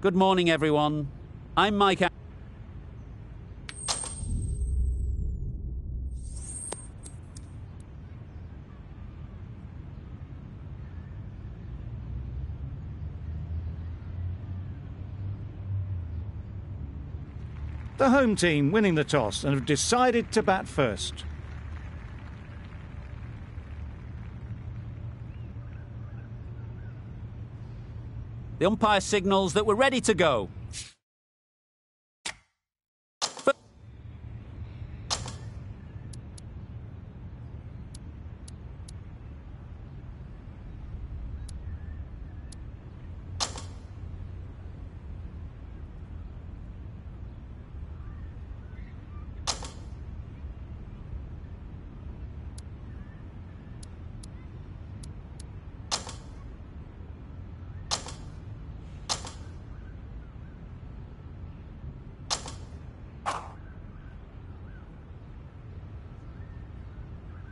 Good morning, everyone. I'm Mike. The home team winning the toss and have decided to bat first. The umpire signals that we're ready to go.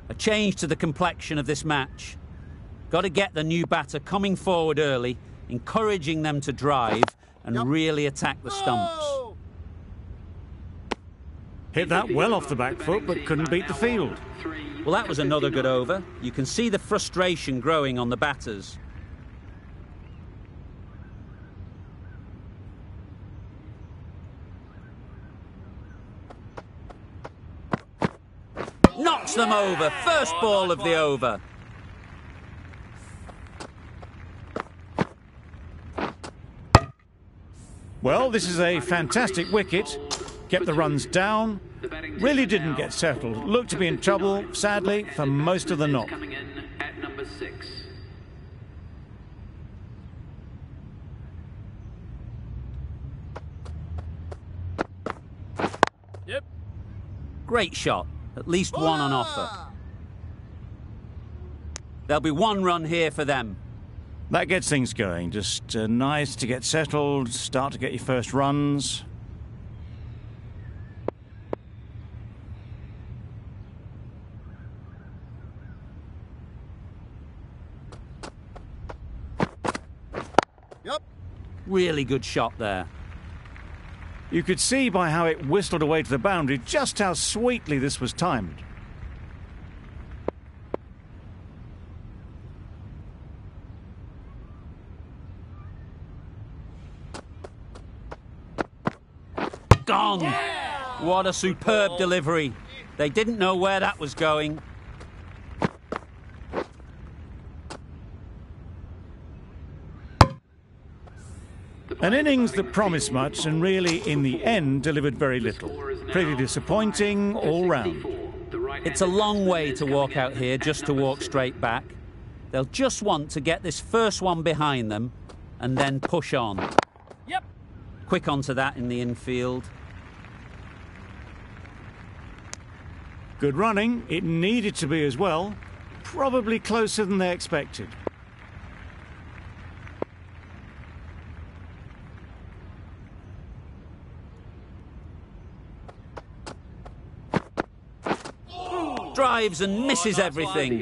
A change to the complexion of this match. Got to get the new batter coming forward early, encouraging them to drive and really attack the stumps. Hit that well off the back foot, but couldn't beat the field. Well, that was another good over. You can see the frustration growing on the batters. Knocks them over. First ball of the over. Well, this is a fantastic wicket. Kept the runs down. Really didn't get settled. Looked to be in trouble, sadly, for most of the knock. Coming in at number 6. Yep. Great shot. At least one on offer. There'll be one run here for them. That gets things going. Just nice to get settled, start to get your first runs. Yep. Really good shot there. You could see by how it whistled away to the boundary just how sweetly this was timed. Gone! Yeah! What a superb delivery. They didn't know where that was going. An innings that promised much and really, in the end, delivered very little. Pretty disappointing all round. It's a long way to walk out here just to walk straight back. They'll just want to get this first one behind them and then push on. Yep. Quick onto that in the infield. Good running. It needed to be as well. Probably closer than they expected. Drives and misses everything.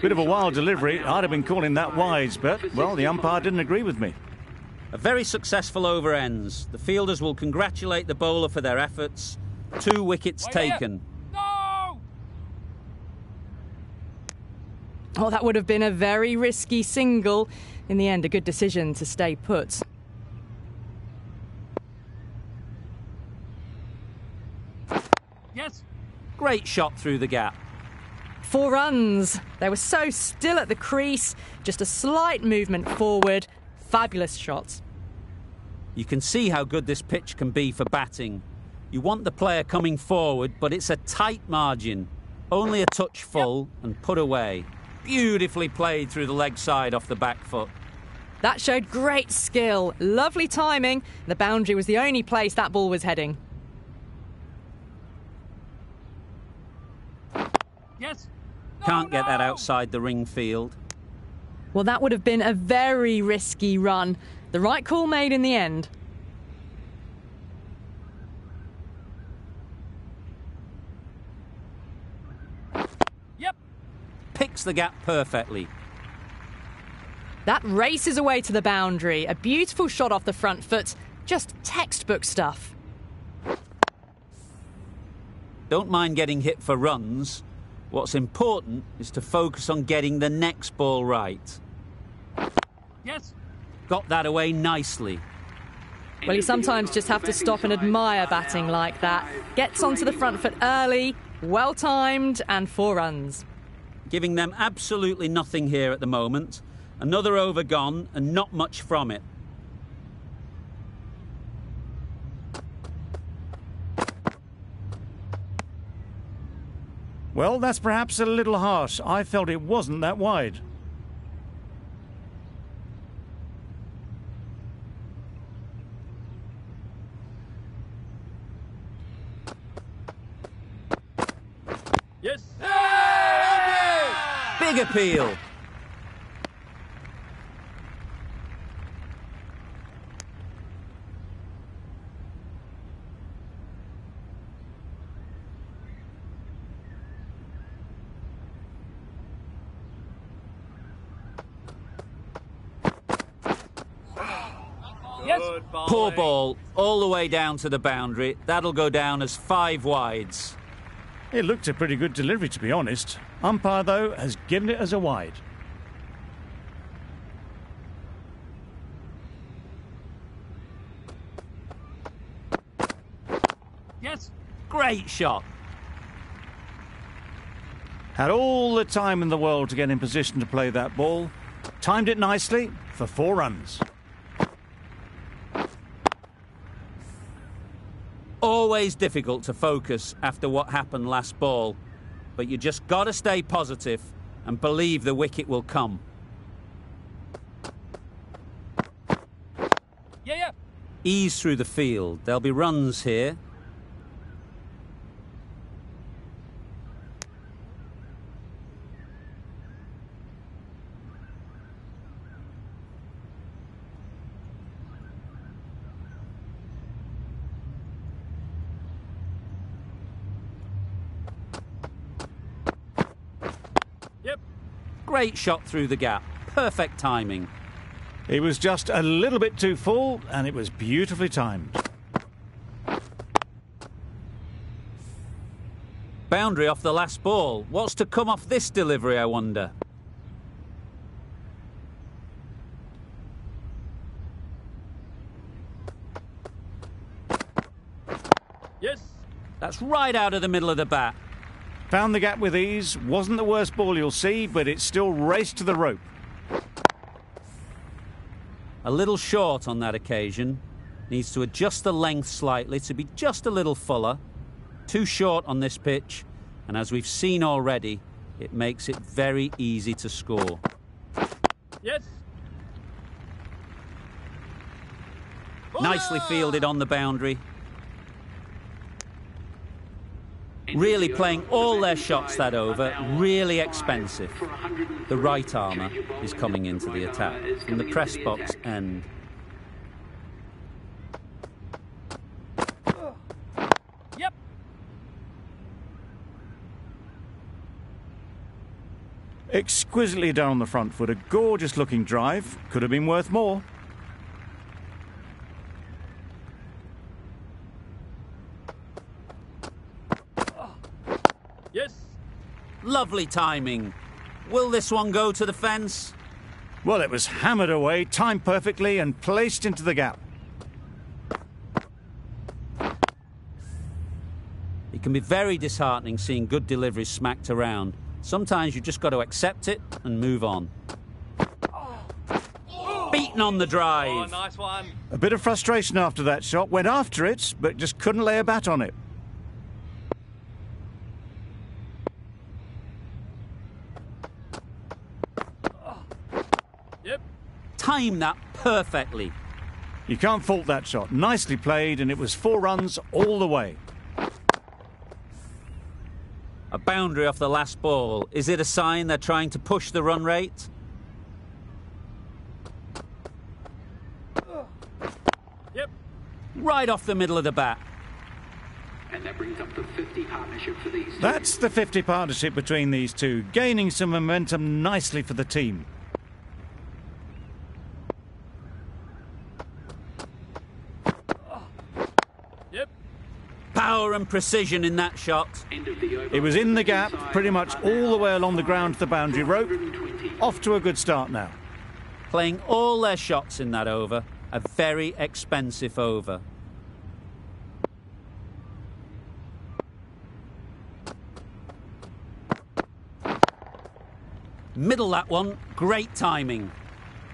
Bit of a wild delivery. I'd have been calling that wise, but, well, the umpire didn't agree with me. A very successful over ends. The fielders will congratulate the bowler for their efforts. 2 wickets taken. No! Oh, that would have been a very risky single. In the end, a good decision to stay put. Yes. Great shot through the gap. 4 runs. They were so still at the crease. Just a slight movement forward. Fabulous shots. You can see how good this pitch can be for batting. You want the player coming forward, but it's a tight margin. Only a touch full and put away. Beautifully played through the leg side off the back foot. That showed great skill. Lovely timing. The boundary was the only place that ball was heading. Yes. Can't get that outside the ring field. Well, that would have been a very risky run. The right call made in the end. Yep. Picks the gap perfectly. That races away to the boundary. A beautiful shot off the front foot. Just textbook stuff. Don't mind getting hit for runs. What's important is to focus on getting the next ball right. Yes. Got that away nicely. Well, you sometimes just have to stop and admire batting like that. Gets onto the front foot early, well-timed, and 4 runs. Giving them absolutely nothing here at the moment. Another over gone and not much from it. Well, that's perhaps a little harsh. I felt it wasn't that wide. Yes. Big appeal. Yes. Poor ball, all the way down to the boundary. That'll go down as 5 wides. It looked a pretty good delivery, to be honest. Umpire, though, has given it as a wide. Yes. Great shot. Had all the time in the world to get in position to play that ball. Timed it nicely for 4 runs. Always difficult to focus after what happened last ball, but you just got to stay positive and believe the wicket will come. Yeah. Ease through the field. There'll be runs here. Great shot through the gap. Perfect timing. It was just a little bit too full, and it was beautifully timed. Boundary off the last ball. What's to come off this delivery, I wonder? Yes. That's right out of the middle of the bat. Found the gap with ease. Wasn't the worst ball you'll see, but it still raced to the rope. A little short on that occasion. Needs to adjust the length slightly to be just a little fuller. Too short on this pitch, and as we've seen already, it makes it very easy to score. Yes. Nicely fielded on the boundary. Really playing all their shots that over, really expensive. The right armour is coming into the attack from the press box end. Yep. Exquisitely down on the front foot, a gorgeous looking drive. Could have been worth more. Yes. Lovely timing. Will this one go to the fence? Well, it was hammered away, timed perfectly, and placed into the gap. It can be very disheartening seeing good deliveries smacked around. Sometimes you've just got to accept it and move on. Beaten on the drive. Oh, nice one. A bit of frustration after that shot. Went after it, but just couldn't lay a bat on it. Yep. Timed that perfectly. You can't fault that shot. Nicely played, and it was 4 runs all the way. A boundary off the last ball. Is it a sign they're trying to push the run rate? Yep. Right off the middle of the bat. And that brings up the 50 partnership for these two. That's the 50 partnership between these two, gaining some momentum nicely for the team. Yep. Power and precision in that shot. It was in the gap, pretty much all the way along the ground to the boundary rope. Off to a good start now. Playing all their shots in that over. A very expensive over. Middle that one. Great timing.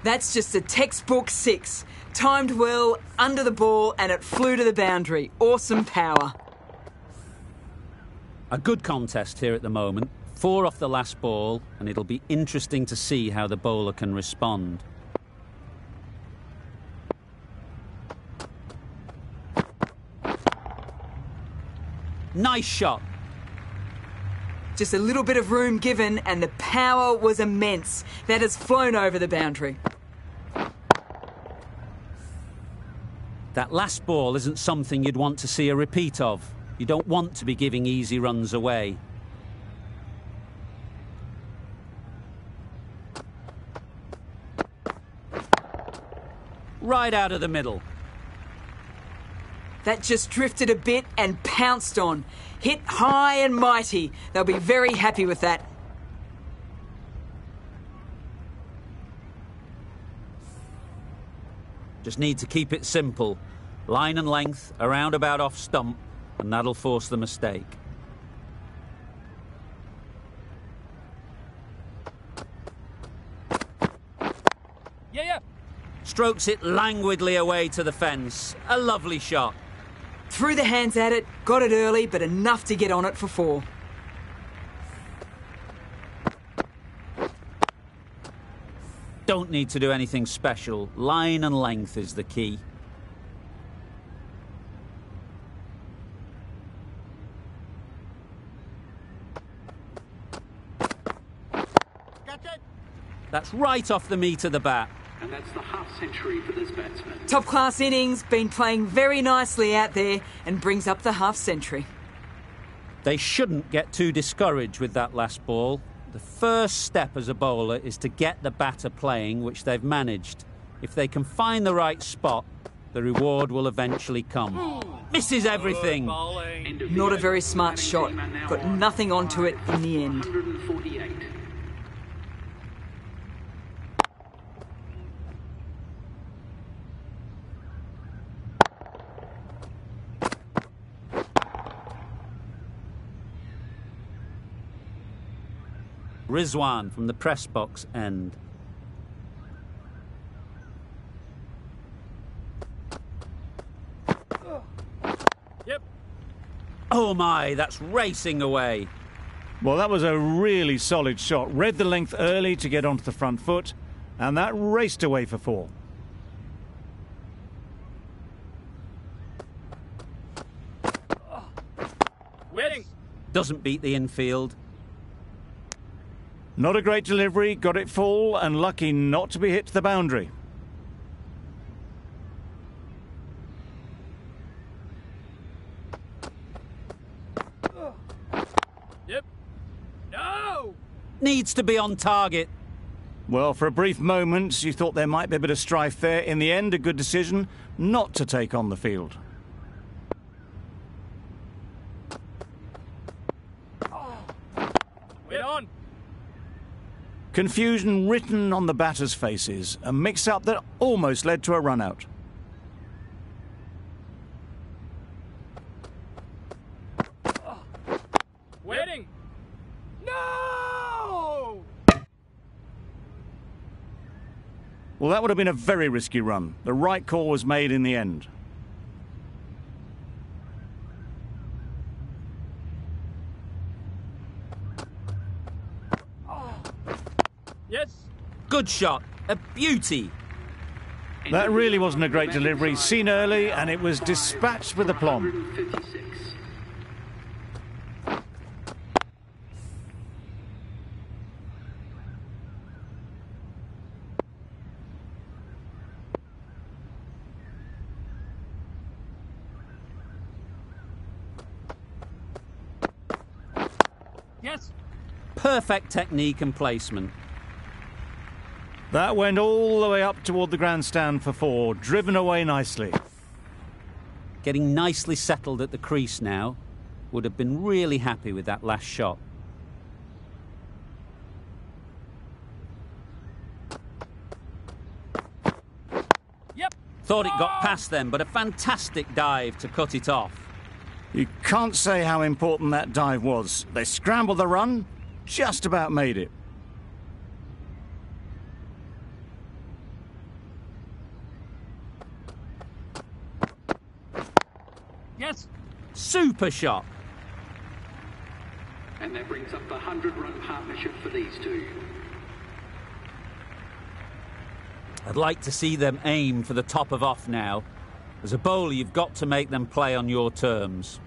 That's just a textbook 6. Timed well, under the ball, and it flew to the boundary. Awesome power. A good contest here at the moment. 4 off the last ball, and it'll be interesting to see how the bowler can respond. Nice shot. Just a little bit of room given, and the power was immense. That has flown over the boundary. That last ball isn't something you'd want to see a repeat of. You don't want to be giving easy runs away. Right out of the middle. That just drifted a bit and pounced on. Hit high and mighty. They'll be very happy with that. Just need to keep it simple. Line and length, around about off stump, and that'll force the mistake. Yeah. Strokes it languidly away to the fence. A lovely shot. Threw the hands at it, got it early, but enough to get on it for 4. Don't need to do anything special. Line and length is the key. That's right off the meat of the bat. And that's the half century for this batsman. Top class innings, been playing very nicely out there and brings up the half century. They shouldn't get too discouraged with that last ball. The first step as a bowler is to get the batter playing, which they've managed. If they can find the right spot, the reward will eventually come. Misses everything. Not a very smart shot. Got nothing onto it in the end. 148. Rizwan from the press box end. Yep. Oh my, that's racing away. Well, that was a really solid shot. Read the length early to get onto the front foot, and that raced away for 4. Winning. Doesn't beat the infield. Not a great delivery, got it full, and lucky not to be hit to the boundary. Yep. No! Needs to be on target. Well, for a brief moment, you thought there might be a bit of strife there. In the end, a good decision not to take on the field. Wait on. Confusion written on the batters' faces, a mix-up that almost led to a run-out. Waiting. No! Well, that would have been a very risky run. The right call was made in the end. Yes. Good shot. A beauty. That really wasn't a great delivery. Seen early, and it was dispatched with aplomb. 156. Yes. Perfect technique and placement. That went all the way up toward the grandstand for 4, driven away nicely. Getting nicely settled at the crease now. Would have been really happy with that last shot. Yep. Thought it got past them, but a fantastic dive to cut it off. You can't say how important that dive was. They scrambled the run, just about made it. Yes. Super shot. And that brings up the 100-run partnership for these two. I'd like to see them aim for the top of off now. As a bowler, you've got to make them play on your terms.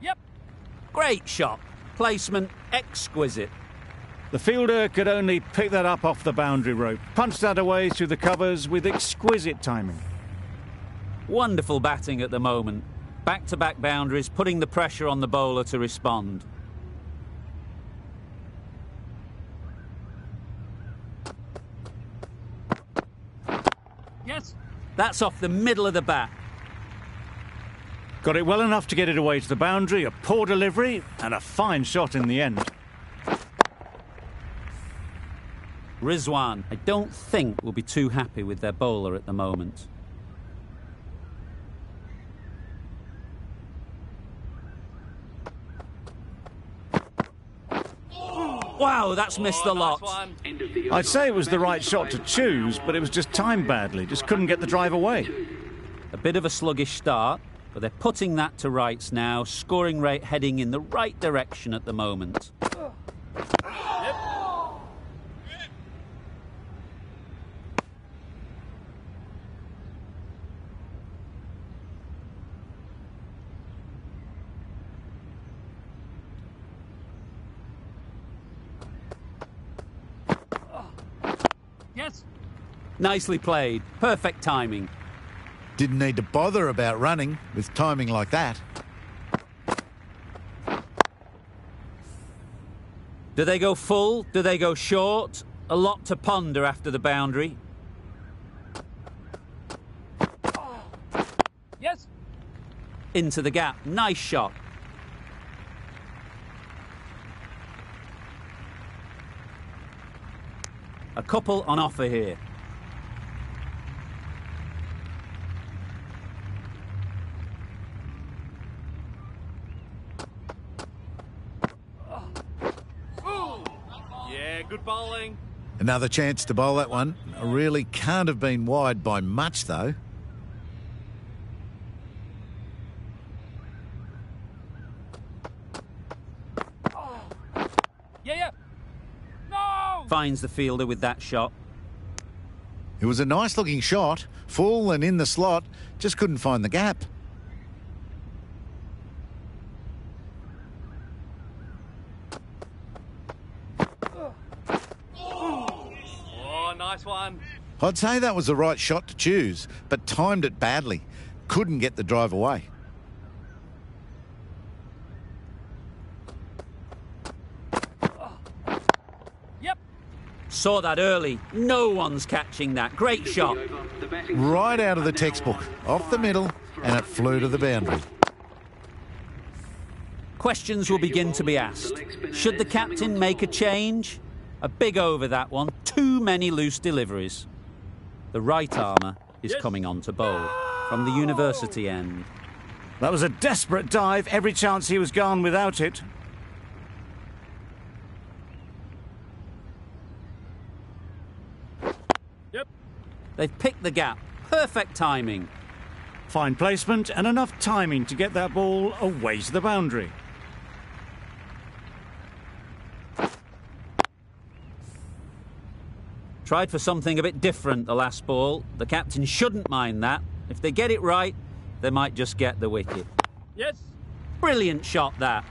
Yep. Great shot. Placement exquisite. The fielder could only pick that up off the boundary rope, punched that away through the covers with exquisite timing. Wonderful batting at the moment. Back-to-back boundaries, putting the pressure on the bowler to respond. Yes. That's off the middle of the bat. Got it well enough to get it away to the boundary, a poor delivery, and a fine shot in the end. Rizwan, I don't think will be too happy with their bowler at the moment. Wow, that's missed a lot. I'd say it was the right shot to choose, but it was just timed badly. Just couldn't get the drive away. A bit of a sluggish start, but they're putting that to rights now. Scoring rate heading in the right direction at the moment. Yes. Nicely played. Perfect timing. Didn't need to bother about running with timing like that. Do they go full? Do they go short? A lot to ponder after the boundary. Yes. Into the gap. Nice shot. A couple on offer here. Yeah, good bowling. Another chance to bowl that one. Really can't have been wide by much, though. Yeah. No. Finds the fielder with that shot. It was a nice-looking shot, full and in the slot, just couldn't find the gap. Oh, nice one. I'd say that was the right shot to choose, but timed it badly. Couldn't get the drive away. Yep. Saw that early. No one's catching that. Great shot. Right out of the textbook, off the middle, and it flew to the boundary. Questions will begin to be asked. Should the captain make a change? A big over that one. Too many loose deliveries. The right armour is coming on to bowl from the university end. That was a desperate dive. Every chance he was gone without it. Yep. They've picked the gap. Perfect timing. Fine placement and enough timing to get that ball away to the boundary. Tried for something a bit different the last ball. The captain shouldn't mind that. If they get it right, they might just get the wicket. Yes. Brilliant shot, that.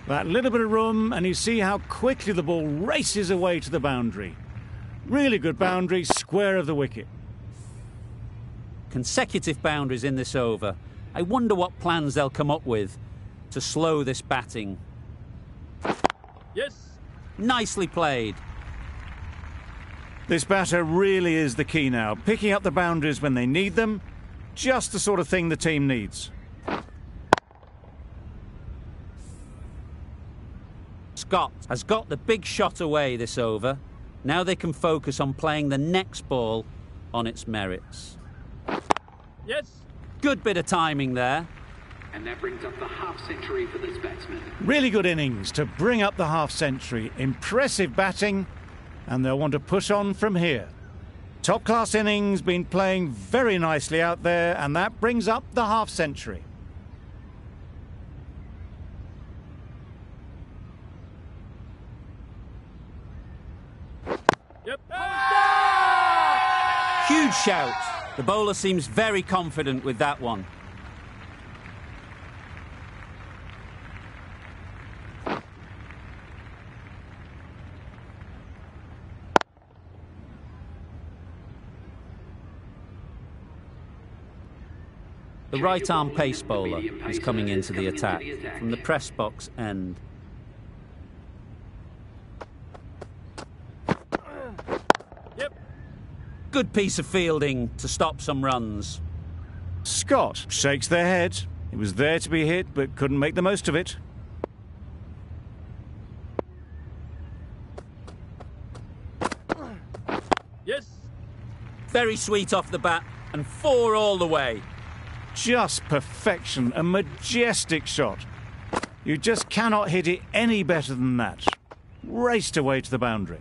That little bit of room, and you see how quickly the ball races away to the boundary. Really good boundary, square of the wicket. Consecutive boundaries in this over. I wonder what plans they'll come up with to slow this batting. Yes. Nicely played. This batter really is the key now. Picking up the boundaries when they need them. Just the sort of thing the team needs. Scott has got the big shot away this over. Now they can focus on playing the next ball on its merits. Yes. Good bit of timing there. And that brings up the half-century for this batsman. Really good innings to bring up the half-century. Impressive batting, and they'll want to push on from here. Top-class innings, been playing very nicely out there, and that brings up the half-century. Yep. Huge shout. The bowler seems very confident with that one. The right-arm pace bowler is coming into the attack from the press box end. Yep. Good piece of fielding to stop some runs. Scott shakes their head. It was there to be hit, but couldn't make the most of it. Yes. Very sweet off the bat, and 4 all the way. Just perfection, a majestic shot. You just cannot hit it any better than that. Raced away to the boundary.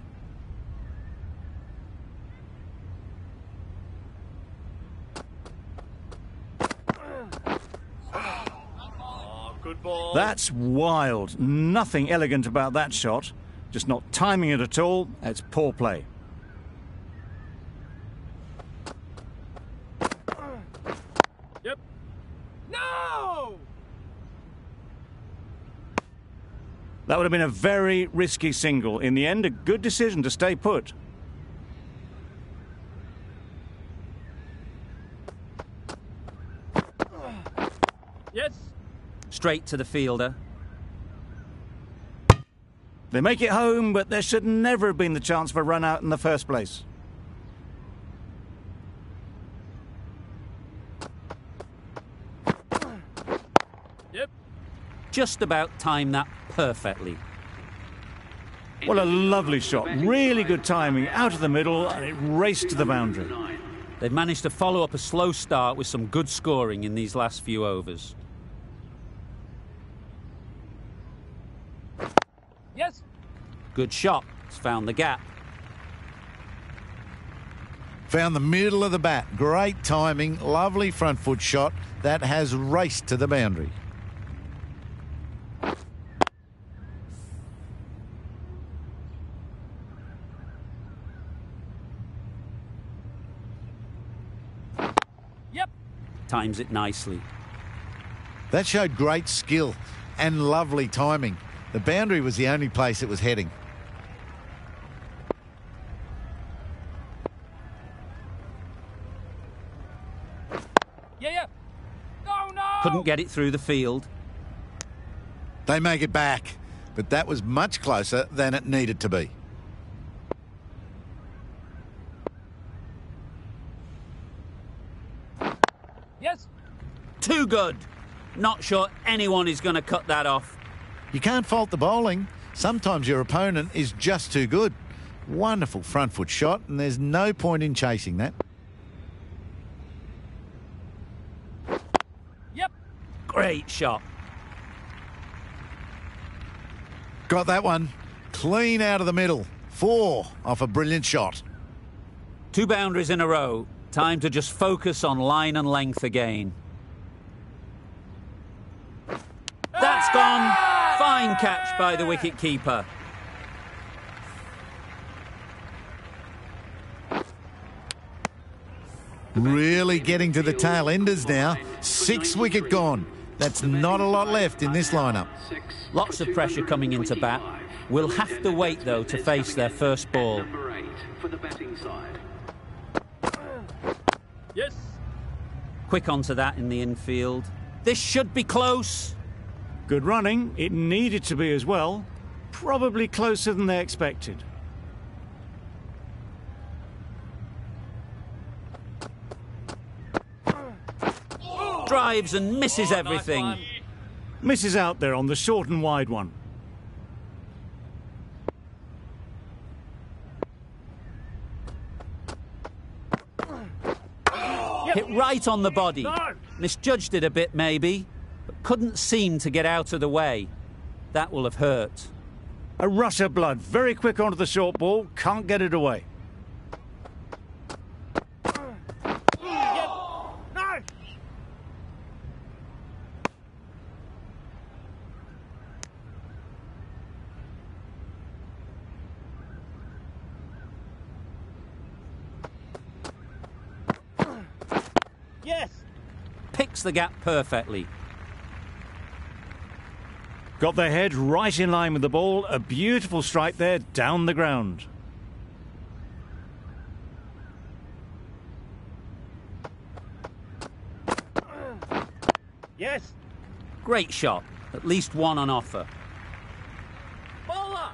Oh, good ball. That's wild. Nothing elegant about that shot. Just not timing it at all. It's poor play. Yep. No! That would have been a very risky single. In the end, a good decision to stay put. Yes. Straight to the fielder. They make it home, but there should never have been the chance for a run out in the first place. Yep. Just about timed that perfectly. What a lovely shot. Really good timing. Out of the middle, and it raced to the boundary. They've managed to follow up a slow start with some good scoring in these last few overs. Yes. Good shot. It's found the gap. Found the middle of the bat. Great timing. Lovely front foot shot that has raced to the boundary. Yep. Times it nicely. That showed great skill and lovely timing. The boundary was the only place it was heading. Yeah. Oh, no! Couldn't get it through the field. They make it back, but that was much closer than it needed to be. Yes. Too good. Not sure anyone is going to cut that off. You can't fault the bowling. Sometimes your opponent is just too good. Wonderful front foot shot, and there's no point in chasing that. Yep. Great shot. Got that one. Clean out of the middle. 4 off a brilliant shot. 2 boundaries in a row. Time to just focus on line and length again. That's gone. Fine catch by the wicket-keeper. Really getting to the tail enders now. 6 wicket gone. That's not a lot left in this lineup. Lots of pressure coming into bat. We'll have to wait, though, to face their first ball. Number 8 for the batting side. Yes. Quick onto that in the infield. This should be close. Good running. It needed to be as well. Probably closer than they expected. Drives and misses everything. Nice Misses out there on the short and wide one. Hit right on the body. No. Misjudged it a bit maybe, but couldn't seem to get out of the way. That will have hurt. A rush of blood, very quick onto the short ball, can't get it away. No. Yes. Picks the gap perfectly. Got their head right in line with the ball. A beautiful strike there down the ground. Yes. Great shot. At least one on offer. Bowler.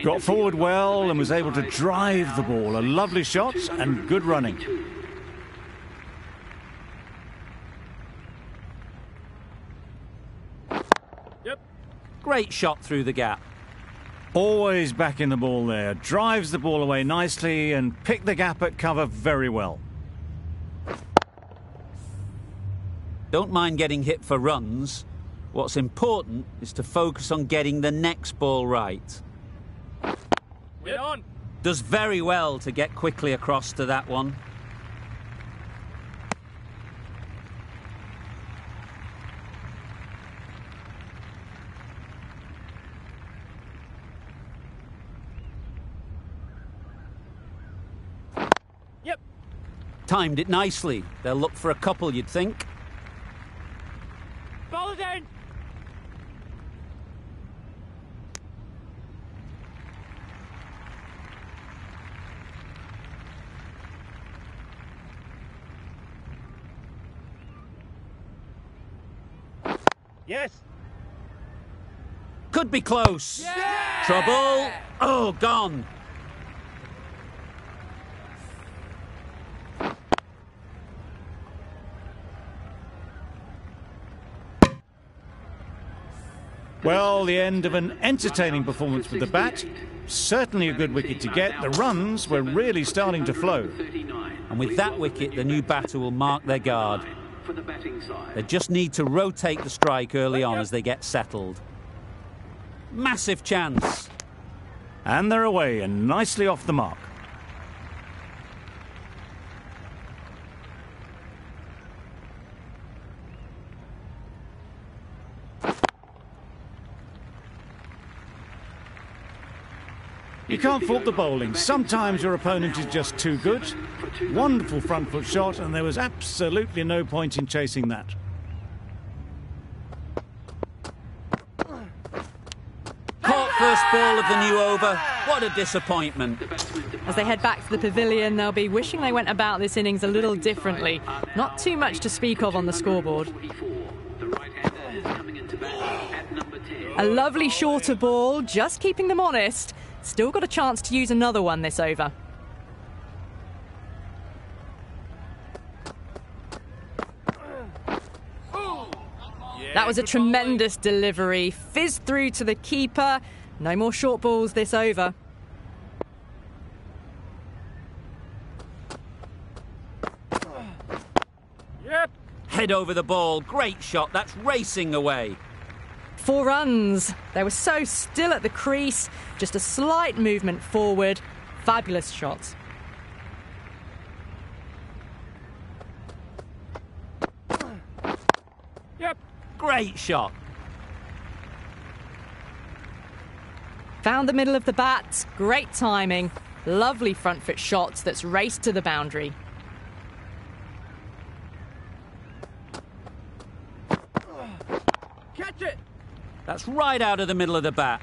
Got forward well and was able to drive the ball. A lovely shot and good running. Yep. Great shot through the gap. Always back in the ball there. Drives the ball away nicely and picked the gap at cover very well. Don't mind getting hit for runs. What's important is to focus on getting the next ball right. Get on. Does very well to get quickly across to that one. Yep. Timed it nicely. They'll look for a couple, you'd think. Bowler down. Yes. Could be close. Yeah! Trouble. Oh, gone. Well, the end of an entertaining performance with the bat. Certainly a good wicket to get. The runs were really starting to flow. And with that wicket, the new batter will mark their guard. They just need to rotate the strike early on as they get settled. Massive chance. And they're away and nicely off the mark. You can't fault the bowling. Sometimes your opponent is just too good. Wonderful front foot shot, and there was absolutely no point in chasing that. Caught first ball of the new over. What a disappointment. As they head back to the pavilion, they'll be wishing they went about this innings a little differently. Not too much to speak of on the scoreboard. A lovely shorter ball, just keeping them honest. Still got a chance to use another one this over. That was a tremendous delivery. Fizzed through to the keeper. No more short balls this over. Yep. Head over the ball. Great shot. That's racing away. 4 runs. They were so still at the crease. Just a slight movement forward. Fabulous shots. Yep. Great shot. Found the middle of the bat. Great timing. Lovely front foot shots that's raced to the boundary. Catch it. That's right out of the middle of the bat.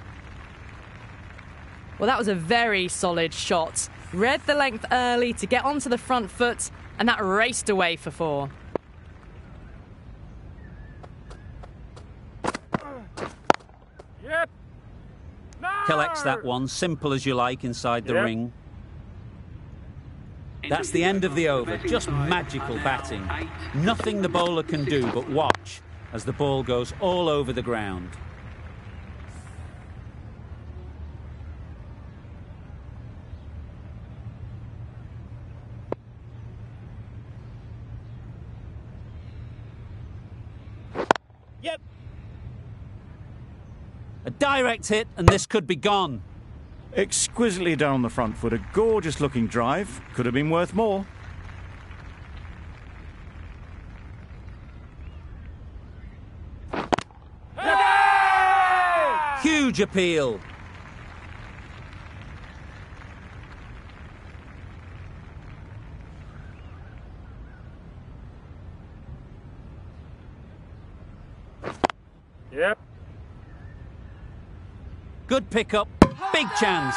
Well, that was a very solid shot. Read the length early to get onto the front foot, and that raced away for 4. Yep. No. Collects that one, simple as you like, inside the ring. That's the end of the over. Just magical batting. Nothing the bowler can do but watch as the ball goes all over the ground. Yep. A direct hit and this could be gone. Exquisitely done on the front foot. A gorgeous looking drive. Could have been worth more. Huge appeal. Yep. Good pickup. Big chance.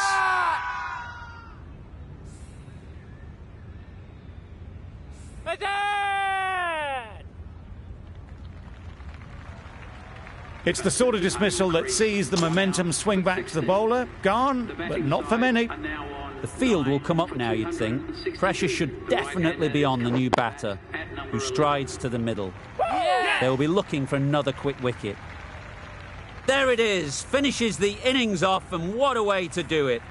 It's the sort of dismissal that sees the momentum swing back to the bowler. Gone, but not for many. The field will come up now, you'd think. Pressure should definitely be on the new batter, who strides to the middle. They will be looking for another quick wicket. There it is, finishes the innings off, and what a way to do it.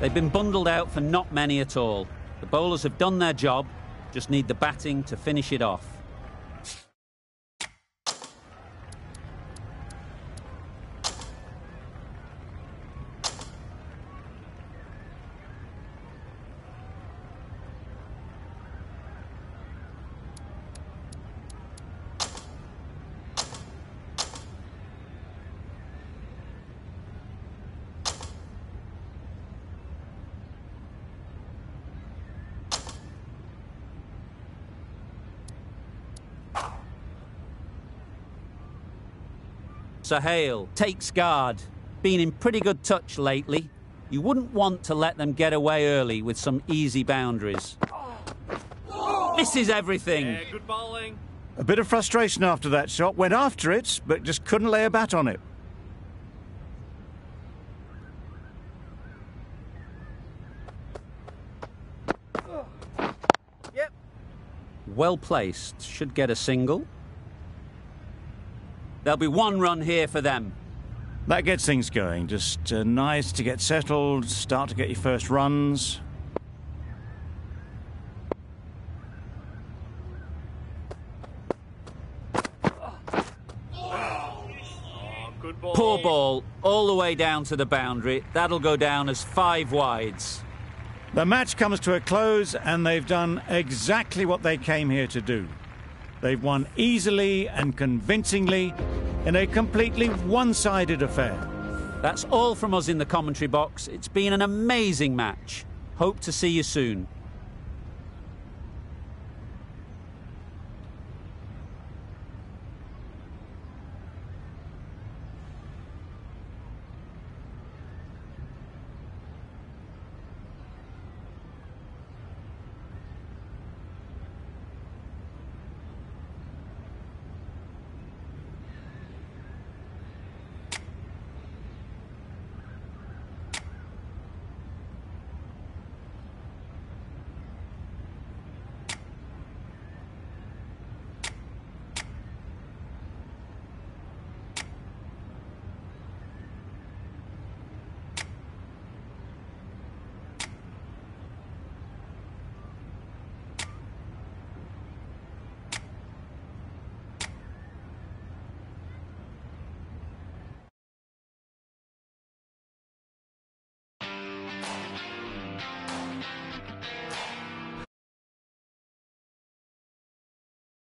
They've been bundled out for not many at all. The bowlers have done their job, just need the batting to finish it off. Sahale takes guard. Been in pretty good touch lately. You wouldn't want to let them get away early with some easy boundaries. Misses everything. Yeah, good bowling. A bit of frustration after that shot. Went after it, but just couldn't lay a bat on it. Yep. Well placed. Should get a single. There'll be one run here for them. That gets things going. Just nice to get settled, start to get your first runs. Good ball. Poor ball, all the way down to the boundary. That'll go down as 5 wides. The match comes to a close and they've done exactly what they came here to do. They've won easily and convincingly in a completely one-sided affair. That's all from us in the commentary box. It's been an amazing match. Hope to see you soon.